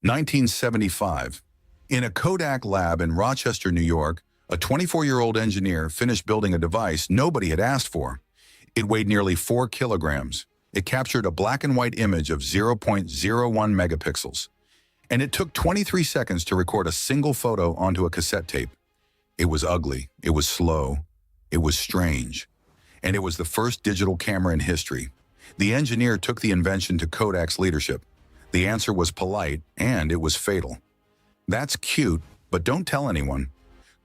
1975. In a Kodak lab in Rochester, New York, a 24-year-old engineer finished building a device nobody had asked for. It weighed nearly 4 kilograms. It captured a black and white image of 0.01 megapixels. And it took 23 seconds to record a single photo onto a cassette tape. It was ugly, it was slow, it was strange. And it was the first digital camera in history. The engineer took the invention to Kodak's leadership. The answer was polite, and it was fatal. That's cute, but don't tell anyone.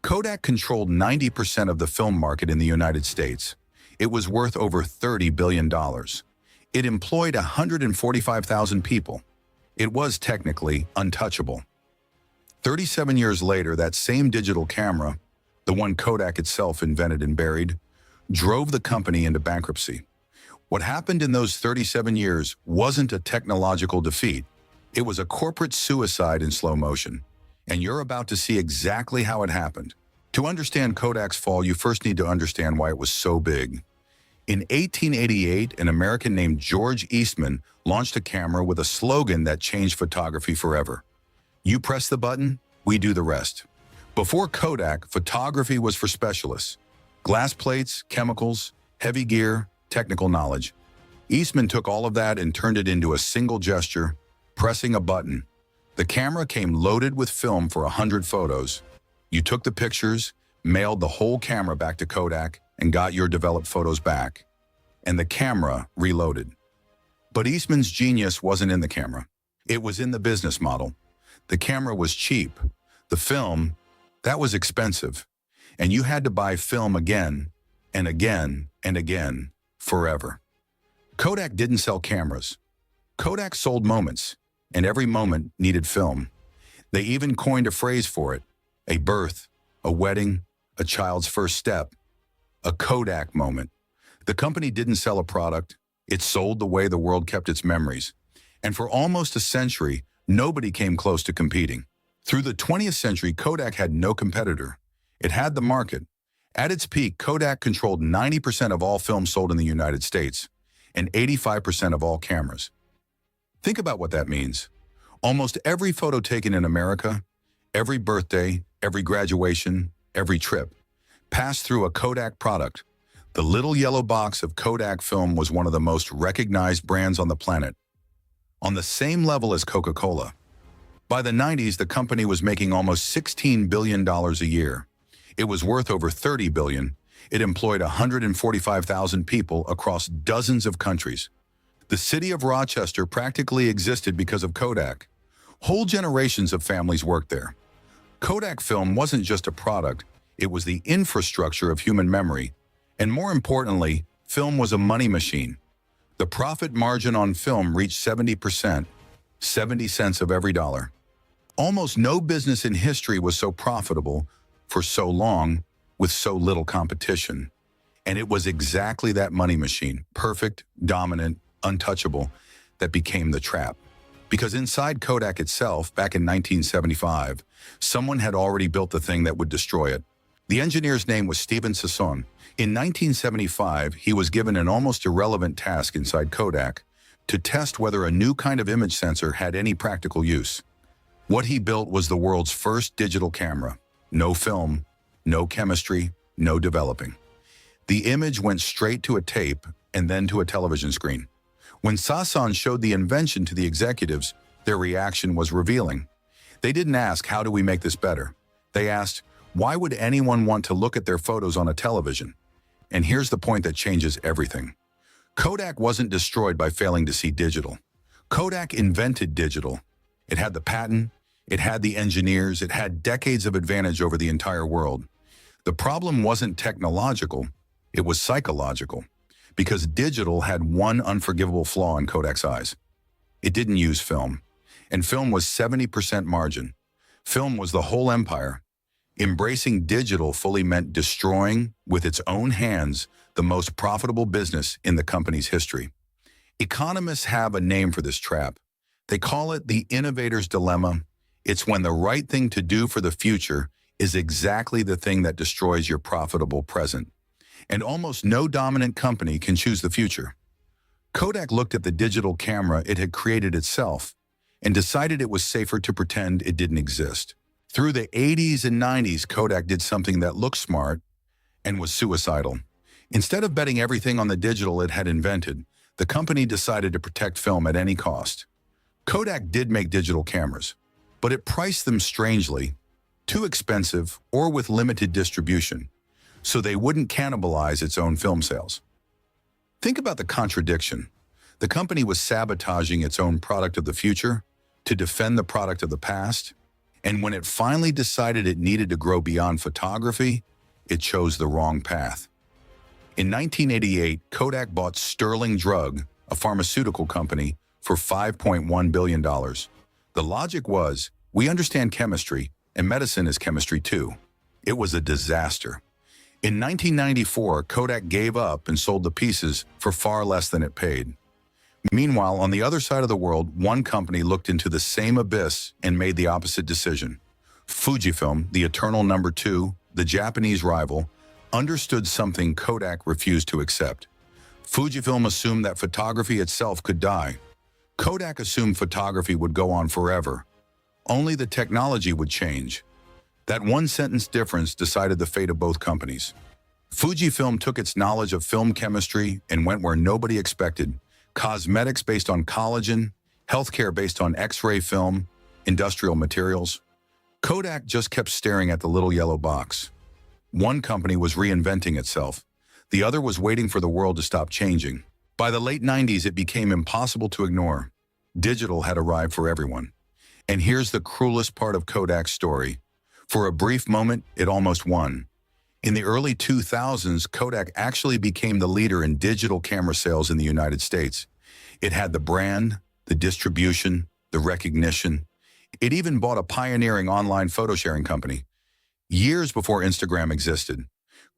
Kodak controlled 90% of the film market in the United States. It was worth over $30 billion. It employed 145,000 people. It was technically untouchable. 37 years later, that same digital camera, the one Kodak itself invented and buried, drove the company into bankruptcy. What happened in those 37 years wasn't a technological defeat. It was a corporate suicide in slow motion. And you're about to see exactly how it happened. To understand Kodak's fall, you first need to understand why it was so big. In 1888, an American named George Eastman launched a camera with a slogan that changed photography forever. You press the button, we do the rest. Before Kodak, photography was for specialists. Glass plates, chemicals, heavy gear, technical knowledge. Eastman took all of that and turned it into a single gesture, pressing a button. The camera came loaded with film for 100 photos. You took the pictures, mailed the whole camera back to Kodak, and got your developed photos back. And the camera reloaded. But Eastman's genius wasn't in the camera. It was in the business model. The camera was cheap. The film, that was expensive. And you had to buy film again, and again, and again, forever. Kodak didn't sell cameras. Kodak sold moments, and every moment needed film. They even coined a phrase for it: a birth, a wedding, a child's first step, a Kodak moment. The company didn't sell a product, it sold the way the world kept its memories. And for almost a century, nobody came close to competing. Through the 20th century, Kodak had no competitor. It had the market. At its peak, Kodak controlled 90% of all film sold in the United States and 85% of all cameras. Think about what that means. Almost every photo taken in America, every birthday, every graduation, every trip, passed through a Kodak product. The little yellow box of Kodak film was one of the most recognized brands on the planet, on the same level as Coca-Cola. By the 90s, the company was making almost $16 billion a year. It was worth over $30 billion. It employed 145,000 people across dozens of countries. The city of Rochester practically existed because of Kodak. Whole generations of families worked there. Kodak film wasn't just a product, it was the infrastructure of human memory. And more importantly, film was a money machine. The profit margin on film reached 70%, 70 cents of every dollar. Almost no business in history was so profitable for so long with so little competition. And it was exactly that money machine, perfect, dominant, untouchable, that became the trap. Because inside Kodak itself, back in 1975, someone had already built the thing that would destroy it. The engineer's name was Stephen Sasson. In 1975, he was given an almost irrelevant task inside Kodak to test whether a new kind of image sensor had any practical use. What he built was the world's first digital camera. No film, no chemistry, no developing. The image went straight to a tape and then to a television screen. When Sasson showed the invention to the executives, their reaction was revealing. They didn't ask, how do we make this better? They asked, why would anyone want to look at their photos on a television? And here's the point that changes everything. Kodak wasn't destroyed by failing to see digital. Kodak invented digital. It had the patent, it had the engineers, it had decades of advantage over the entire world. The problem wasn't technological, it was psychological. Because digital had one unforgivable flaw in Kodak's eyes. It didn't use film. And film was 70% margin. Film was the whole empire. Embracing digital fully meant destroying, with its own hands, the most profitable business in the company's history. Economists have a name for this trap. They call it the innovator's dilemma. It's when the right thing to do for the future is exactly the thing that destroys your profitable present. And almost no dominant company can choose the future. Kodak looked at the digital camera it had created itself. and decided it was safer to pretend it didn't exist. Through the 80s and 90s, Kodak did something that looked smart and was suicidal. Instead of betting everything on the digital it had invented, the company decided to protect film at any cost. Kodak did make digital cameras, but it priced them strangely, too expensive or with limited distribution, so they wouldn't cannibalize its own film sales. Think about the contradiction. The company was sabotaging its own product of the future to defend the product of the past, and when it finally decided it needed to grow beyond photography, it chose the wrong path. In 1988, Kodak bought Sterling Drug, a pharmaceutical company, for $5.1 billion. The logic was, we understand chemistry, and medicine is chemistry too. It was a disaster. In 1994, Kodak gave up and sold the pieces for far less than it paid. Meanwhile, on the other side of the world, one company looked into the same abyss and made the opposite decision. Fujifilm, the eternal number two, the Japanese rival, understood something Kodak refused to accept. Fujifilm assumed that photography itself could die. Kodak assumed photography would go on forever. Only the technology would change. That one-sentence difference decided the fate of both companies. Fujifilm took its knowledge of film chemistry and went where nobody expected: cosmetics based on collagen, healthcare based on X-ray film, industrial materials. Kodak just kept staring at the little yellow box. One company was reinventing itself. The other was waiting for the world to stop changing. By the late 90s, it became impossible to ignore. Digital had arrived for everyone. And here's the cruelest part of Kodak's story. For a brief moment, it almost won. In the early 2000s, Kodak actually became the leader in digital camera sales in the United States. It had the brand, the distribution, the recognition. It even bought a pioneering online photo sharing company. Years before Instagram existed,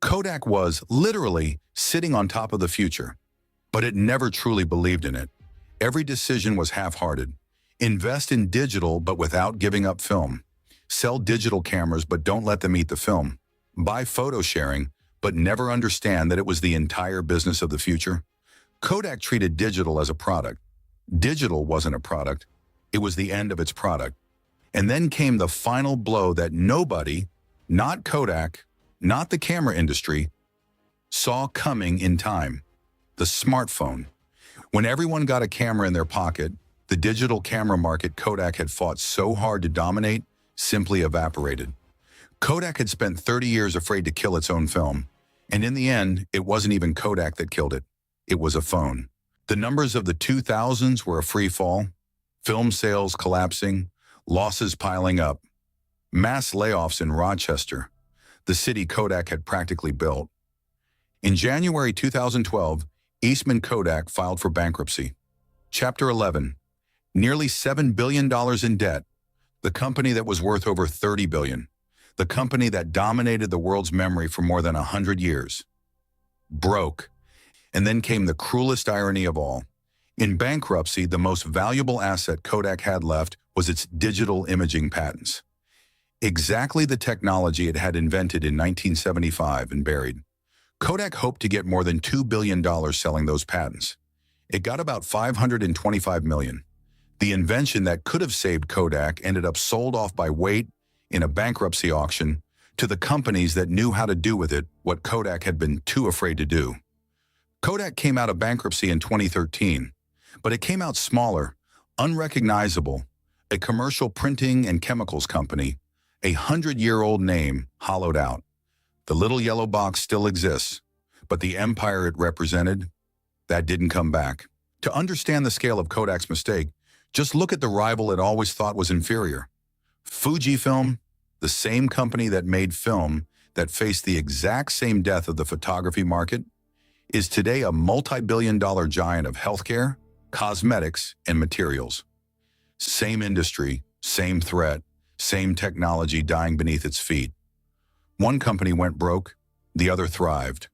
Kodak was literally sitting on top of the future. But it never truly believed in it. Every decision was half-hearted. Invest in digital but without giving up film. Sell digital cameras but don't let them eat the film. Buy photo sharing but never understand that it was the entire business of the future. Kodak treated digital as a product. Digital wasn't a product. It was the end of its product. And then came the final blow that nobody, not Kodak, not the camera industry, saw coming in time: the smartphone. When everyone got a camera in their pocket, the digital camera market Kodak had fought so hard to dominate simply evaporated. Kodak had spent 30 years afraid to kill its own film, and in the end, it wasn't even Kodak that killed it. It was a phone. The numbers of the 2000s were a free fall, film sales collapsing, losses piling up, mass layoffs in Rochester, the city Kodak had practically built. In January 2012, Eastman Kodak filed for bankruptcy. Chapter 11, nearly $7 billion in debt, the company that was worth over $30 billion, the company that dominated the world's memory for more than 100 years. Broke. And then came the cruelest irony of all. In bankruptcy, the most valuable asset Kodak had left was its digital imaging patents. Exactly the technology it had invented in 1975 and buried. Kodak hoped to get more than $2 billion selling those patents. It got about $525 million. The invention that could have saved Kodak ended up sold off by weight in a bankruptcy auction to the companies that knew how to do with it what Kodak had been too afraid to do. Kodak came out of bankruptcy in 2013, but it came out smaller, unrecognizable, a commercial printing and chemicals company, a 100-year-old name hollowed out. The little yellow box still exists, but the empire it represented, that didn't come back. To understand the scale of Kodak's mistake, just look at the rival it always thought was inferior. Fujifilm, the same company that made film that faced the exact same death of the photography market, is today a multi-billion-dollar giant of healthcare, cosmetics, and materials. Same industry, same threat, same technology dying beneath its feet. One company went broke, the other thrived.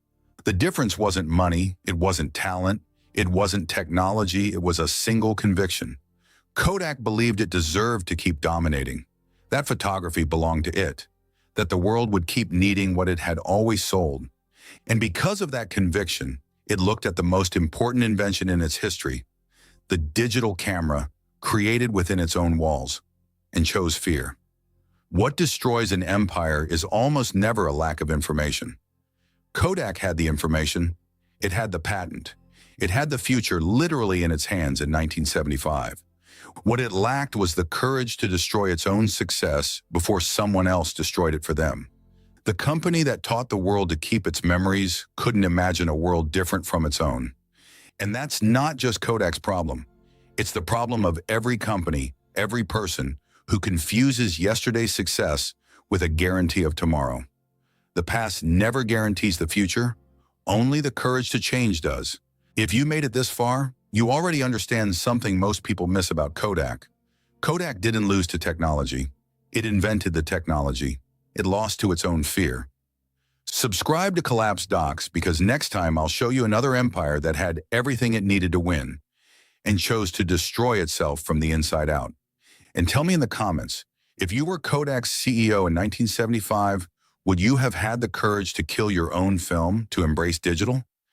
The difference wasn't money, it wasn't talent, it wasn't technology, it was a single conviction. Kodak believed it deserved to keep dominating. That photography belonged to it, that the world would keep needing what it had always sold. And because of that conviction, it looked at the most important invention in its history, the digital camera, created within its own walls, and chose fear. What destroys an empire is almost never a lack of information. Kodak had the information, it had the patent, it had the future literally in its hands in 1975. What it lacked was the courage to destroy its own success before someone else destroyed it for them. The company that taught the world to keep its memories couldn't imagine a world different from its own. And that's not just Kodak's problem. It's the problem of every company, every person, who confuses yesterday's success with a guarantee of tomorrow. The past never guarantees the future, only the courage to change does. If you made it this far, you already understand something most people miss about Kodak. Kodak didn't lose to technology. It invented the technology. It lost to its own fear. Subscribe to Collapse Docs because next time I'll show you another empire that had everything it needed to win and chose to destroy itself from the inside out. And tell me in the comments, if you were Kodak's CEO in 1975, would you have had the courage to kill your own film to embrace digital?